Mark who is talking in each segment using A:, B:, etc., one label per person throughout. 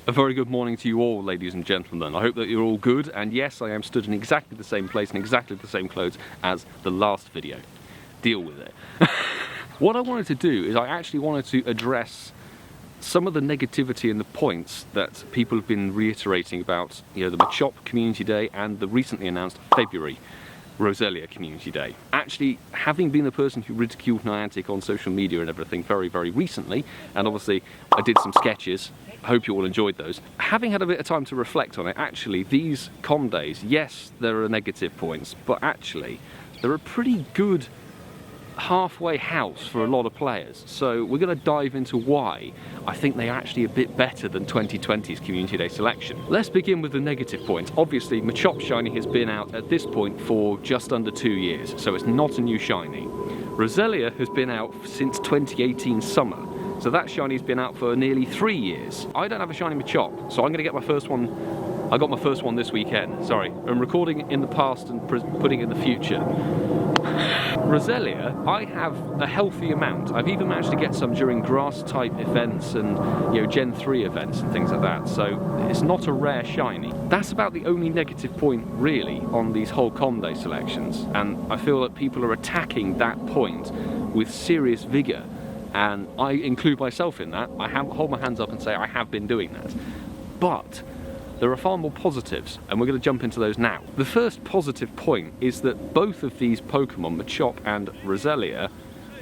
A: A very good morning to you all, ladies and gentlemen. I hope that you're all good, and yes, I am stood in exactly the same place in exactly the same clothes as the last video. Deal with it. What I wanted to do is I actually wanted to address some of the negativity and the points that people have been reiterating about, the Machop Community Day and the recently announced February Roselia Community Day. Actually, having been the person who ridiculed Niantic on social media and everything very, very recently, and obviously I did some sketches, I hope you all enjoyed those. Having had a bit of time to reflect on it, actually, these com days, yes, there are negative points, but actually, they're a pretty good halfway house for a lot of players. So we're going to dive into why I think they're actually a bit better than 2020's Community Day selection. Let's begin with the negative points. Obviously, Machop Shiny has been out at this point for just under 2 years, so it's not a new Shiny. Roselia has been out since 2018 summer, so that Shiny's been out for nearly 3 years. I don't have a Shiny Machop, so I'm going to get my first one. I got my first one this weekend. Sorry, I'm recording in the past and putting in the future. Roselia, I have a healthy amount. I've even managed to get some during grass type events and Gen 3 events and things like that, so it's not a rare Shiny. That's about the only negative point really on these whole com day selections, and I feel that people are attacking that point with serious vigour, and I include myself in that. I hold my hands up and say I have been doing that. But there are far more positives, and we're going to jump into those now. The first positive point is that both of these Pokemon, Machop and Roselia,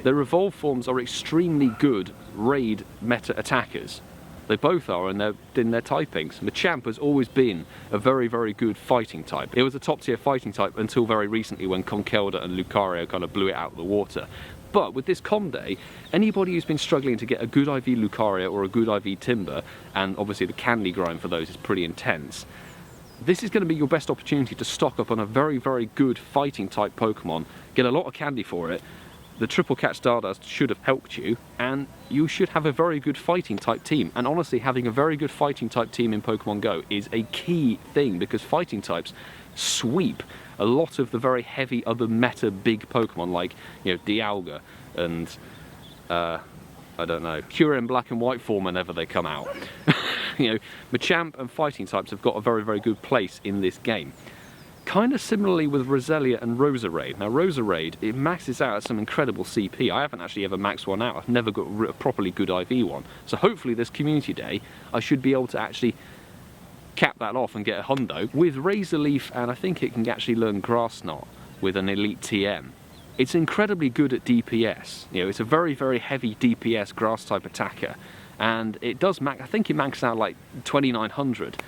A: their evolved forms are extremely good raid meta attackers. They both are in their typings. Machamp has always been a very, very good fighting type. It was a top tier fighting type until very recently when Conkeldurr and Lucario kind of blew it out of the water. But with this com day, anybody who's been struggling to get a good IV Lucario or a good IV Timber, and obviously the candy grind for those is pretty intense, this is going to be your best opportunity to stock up on a very, very good fighting type Pokemon, get a lot of candy for it. The Triple Catch Stardust should have helped you, and you should have a very good fighting type team. And honestly, having a very good fighting type team in Pokemon Go is a key thing, because fighting types sweep a lot of the very heavy other meta big Pokemon like Dialga and I don't know, Kyurem Black and White form whenever they come out. Machamp and fighting types have got a very, very good place in this game. Kind of similarly with Roselia and Roserade. Now Roserade, it maxes out at some incredible CP. I haven't actually ever maxed one out. I've never got a properly good IV one. So hopefully this Community Day I should be able to actually cap that off and get a hundo. With Razor Leaf, and I think it can actually learn Grass Knot with an Elite TM, it's incredibly good at DPS. It's a very, very heavy DPS grass type attacker, and it does I think it maxes out like 2900.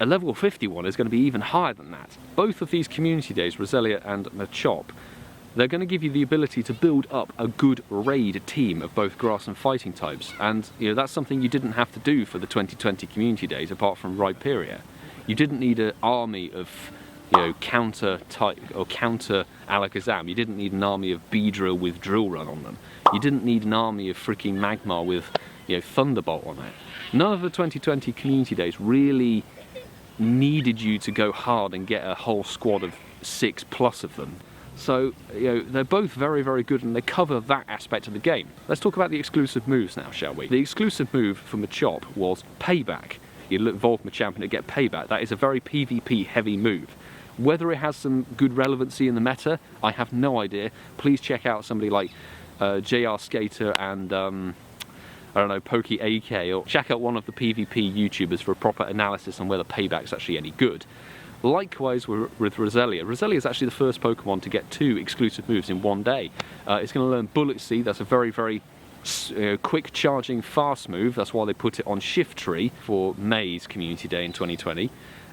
A: A level 51 is going to be even higher than that. Both of these Community Days, Roselia and Machop, they're going to give you the ability to build up a good raid team of both grass and fighting types, and that's something you didn't have to do for the 2020 Community Days apart from Rhyperior. You didn't need an army of counter type or counter Alakazam. You didn't need an army of Beedrill with Drill Run on them. You didn't need an army of freaking Magmar with Thunderbolt on it. None of the 2020 Community Days really needed you to go hard and get a whole squad of 6+ of them. So, they're both very, very good, and they cover that aspect of the game. Let's talk about the exclusive moves now, shall we? The exclusive move for Machop was Payback. You evolve Machamp and get Payback. That is a very PvP heavy move. Whether it has some good relevancy in the meta, I have no idea. Please check out somebody like JR Skater and I don't know, PoGoMiloUK, or check out one of the PvP YouTubers for a proper analysis on whether Payback's actually any good. Likewise with Roselia. Roselia is actually the first Pokemon to get 2 exclusive moves in one day. It's going to learn Bullet Seed. That's a very, very quick charging fast move. That's why they put it on Shift Tree for May's Community Day in 2020.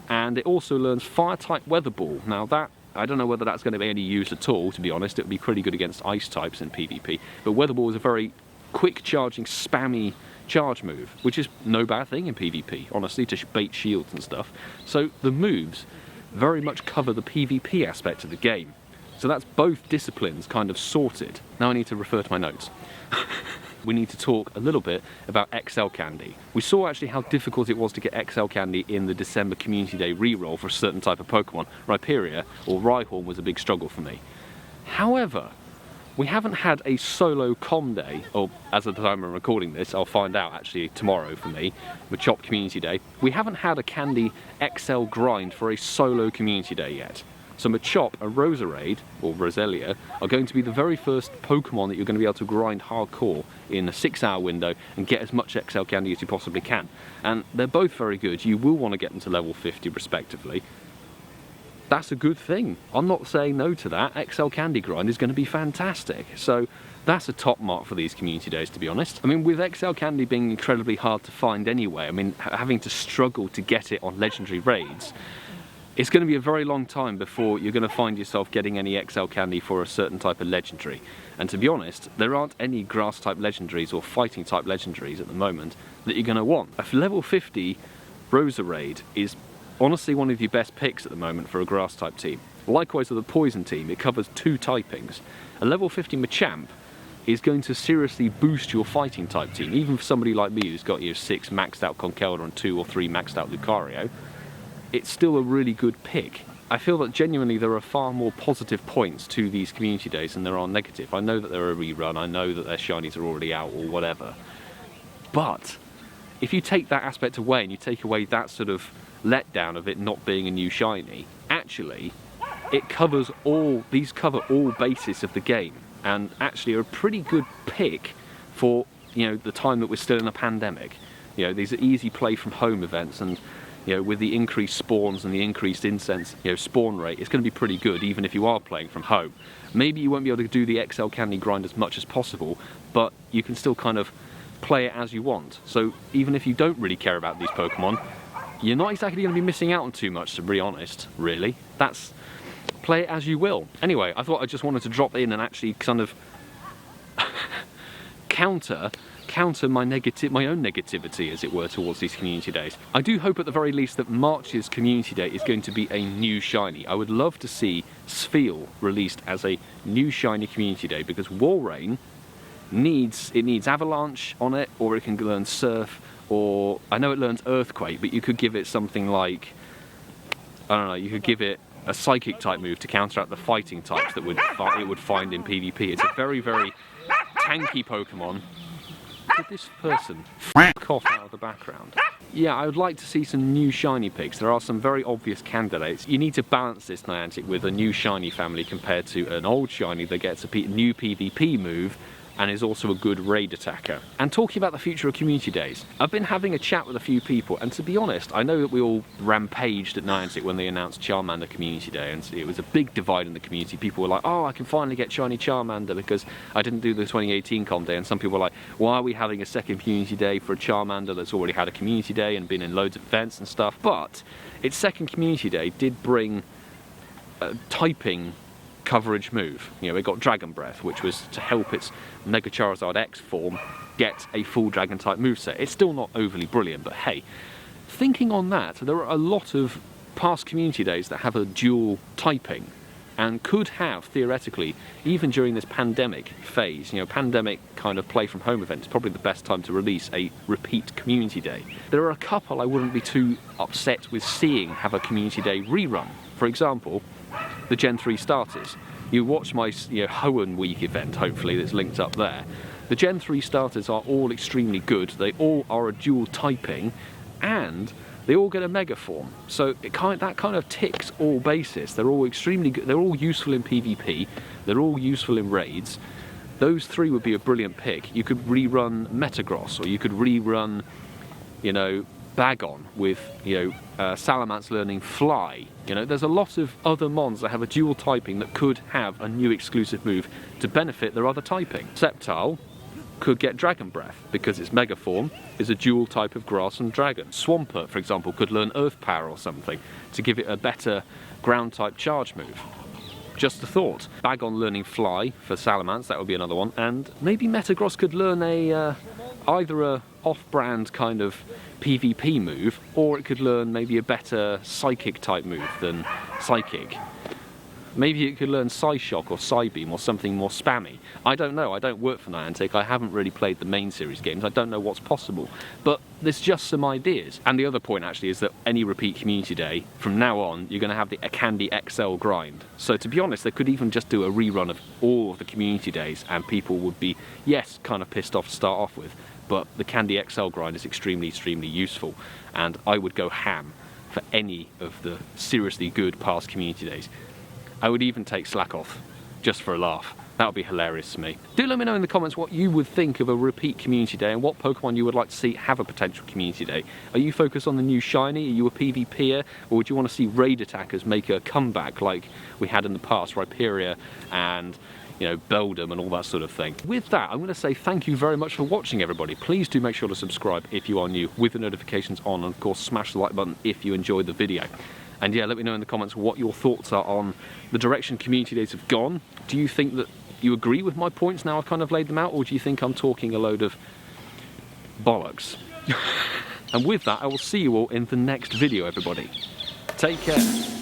A: And it also learns Fire type Weather Ball. Now that, I don't know whether that's going to be any use at all, to be honest. It would be pretty good against Ice types in PvP. But Weather Ball is a very quick charging spammy charge move, which is no bad thing in PvP, honestly, to bait shields and stuff. So the moves very much cover the PvP aspect of the game. So that's both disciplines kind of sorted. Now I need to refer to my notes. We need to talk a little bit about XL Candy. We saw actually how difficult it was to get XL Candy in the December Community Day reroll for a certain type of Pokemon. Rhyperior or Rhyhorn was a big struggle for me. However, We haven't had a solo com day, or as of the time I'm recording this, I'll find out actually tomorrow for me, Machop Community Day. We haven't had a Candy XL grind for a solo community day yet. So Machop and Roserade, or Roselia, are going to be the very first Pokemon that you're going to be able to grind hardcore in a 6-hour window and get as much XL Candy as you possibly can. And they're both very good. You will want to get them to level 50 respectively. That's a good thing. I'm not saying no to that. XL Candy grind is going to be fantastic. So that's a top mark for these community days, to be honest. I mean, with XL Candy being incredibly hard to find anyway, I mean, having to struggle to get it on legendary raids, it's going to be a very long time before you're going to find yourself getting any XL Candy for a certain type of legendary. And to be honest, there aren't any grass type legendaries or fighting type legendaries at the moment that you're going to want. A level 50 Roserade is honestly one of your best picks at the moment for a grass type team. Likewise with the poison team, it covers 2 typings. A level 50 Machamp is going to seriously boost your fighting type team. Even for somebody like me who's got 6 maxed out Conkeldurr and 2 or 3 maxed out Lucario, it's still a really good pick. I feel that genuinely there are far more positive points to these community days than there are negative. I know that they're a rerun, I know that their shinies are already out or whatever, but if you take that aspect away and you take away that sort of letdown of it not being a new shiny, actually it covers these cover all bases of the game, and actually are a pretty good pick for the time that we're still in a pandemic. These are easy play from home events, and with the increased spawns and the increased incense spawn rate, it's going to be pretty good even if you are playing from home. Maybe you won't be able to do the XL Candy grind as much as possible, but you can still kind of play it as you want. So even if you don't really care about these Pokemon, you're not exactly going to be missing out on too much, to be honest, really. That's play it as you will. Anyway, I thought I just wanted to drop in and actually kind of counter my own negativity, as it were, towards these community days. I do hope at the very least that March's community day is going to be a new shiny. I would love to see Spheal released as a new shiny community day, because Walrein needs Avalanche on it, or it can learn Surf, or I know it learns Earthquake, but you could give it something like, I don't know, you could give it a Psychic type move to counteract the fighting types that it would find in PvP. It's a very, very tanky Pokemon. Could this person cough out of the background? Yeah, I would like to see some new shiny picks. There are some very obvious candidates. You need to balance this, Niantic, with a new shiny family compared to an old shiny that gets a new PvP move and is also a good raid attacker. And talking about the future of community days, I've been having a chat with a few people, and to be honest, I know that we all rampaged at Niantic when they announced Charmander Community Day, and it was a big divide in the community. People were like, oh, I can finally get shiny Charmander because I didn't do the 2018 Com Day, and some people were like, why are we having a second community day for a Charmander that's already had a community day and been in loads of events and stuff? But its second community day did bring typing coverage move. It got Dragon Breath, which was to help its Mega Charizard X form get a full Dragon type moveset. It's still not overly brilliant, but hey, thinking on that, there are a lot of past community days that have a dual typing and could have, theoretically, even during this pandemic phase, pandemic kind of play from home event, is probably the best time to release a repeat community day. There are a couple I wouldn't be too upset with seeing have a community day rerun. For example, the Gen 3 starters. You watch my Hoenn Week event, hopefully, that's linked up there. The Gen 3 starters are all extremely good. They all are a dual typing, and they all get a Mega Form. So that kind of ticks all bases. They're all extremely good. They're all useful in PvP. They're all useful in raids. Those 3 would be a brilliant pick. You could rerun Metagross, or you could rerun, Bagon with, Salamence learning Fly. There's a lot of other mons that have a dual typing that could have a new exclusive move to benefit their other typing. Sceptile could get Dragon Breath because its Mega Form is a dual type of Grass and Dragon. Swampert, for example, could learn Earth Power or something to give it a better ground type charge move. Just a thought. Bagon learning Fly for Salamence, that would be another one, and maybe Metagross could learn either a off-brand kind of PvP move, or it could learn maybe a better Psychic type move than Psychic. Maybe it could learn Psyshock or Psybeam or something more spammy. I don't know, I don't work for Niantic, I haven't really played the main series games, I don't know what's possible. But there's just some ideas. And the other point actually is that any repeat community day, from now on, you're going to have the Candy XL grind. So to be honest, they could even just do a rerun of all of the community days and people would be, yes, kind of pissed off to start off with, but the Candy XL grind is extremely, extremely useful. And I would go ham for any of the seriously good past community days. I would even take Slack off, just for a laugh. That would be hilarious to me. Do let me know in the comments what you would think of a repeat community day and what Pokemon you would like to see have a potential community day. Are you focused on the new shiny? Are you a PvPer? Or would you want to see raid attackers make a comeback like we had in the past, Rhyperior and, you know, Beldum and all that sort of thing? With that, I'm going to say thank you very much for watching, everybody. Please do make sure to subscribe if you are new with the notifications on, and of course smash the like button if you enjoyed the video. And yeah, let me know in the comments what your thoughts are on the direction community days have gone. Do you think that you agree with my points now I've kind of laid them out, or do you think I'm talking a load of bollocks? And with that, I will see you all in the next video, everybody. Take care.